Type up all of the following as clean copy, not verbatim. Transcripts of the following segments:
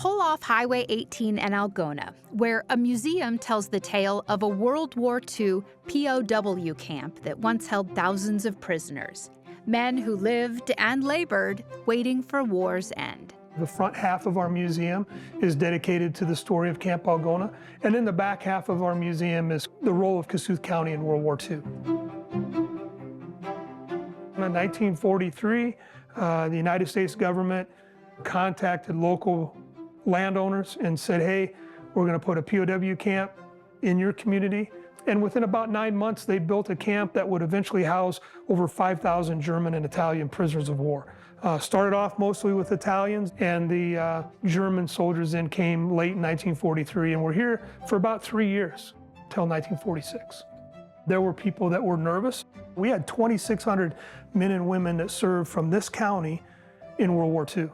pull off Highway 18 and Algona, where a museum tells the tale of a World War II POW camp that once held thousands of prisoners, men who lived and labored waiting for war's end. The front half of our museum is dedicated to the story of Camp Algona, and in the back half of our museum is the role of Kossuth County in World War II. In 1943, the United States government contacted local landowners and said, hey, we're going to put a POW camp in your community. And within about 9 months, they built a camp that would eventually house over 5,000 German and Italian prisoners of war. Started off mostly with Italians, and the German soldiers then came late in 1943, and were here for about 3 years, till 1946. There were people that were nervous. We had 2,600 men and women that served from this county in World War II.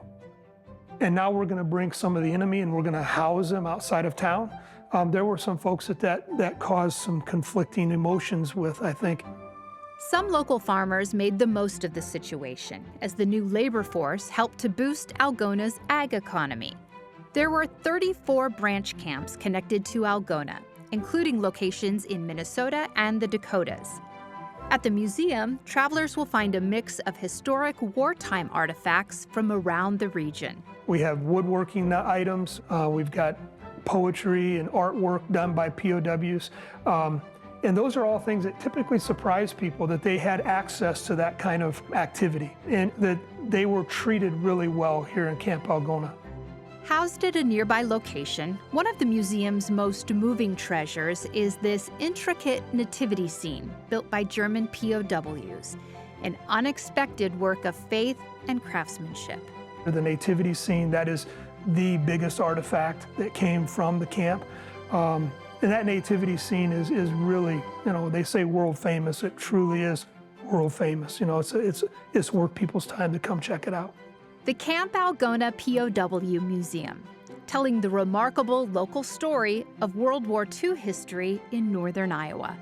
And now we're going to bring some of the enemy and we're going to house them outside of town. There were some folks that caused some conflicting emotions with, I think. Some local farmers made the most of the situation as the new labor force helped to boost Algona's ag economy. There were 34 branch camps connected to Algona, including locations in Minnesota and the Dakotas. At the museum, travelers will find a mix of historic wartime artifacts from around the region. We have woodworking items, we've got poetry and artwork done by POWs. And those are all things that typically surprise people, that they had access to that kind of activity and that they were treated really well here in Camp Algona. Housed at a nearby location, one of the museum's most moving treasures is this intricate nativity scene built by German POWs, an unexpected work of faith and craftsmanship. The nativity scene, that is the biggest artifact that came from the camp. And that nativity scene is really, they say world famous. It truly is world famous. It's worth people's time to come check it out. The Camp Algona POW Museum, telling the remarkable local story of World War II history in northern Iowa.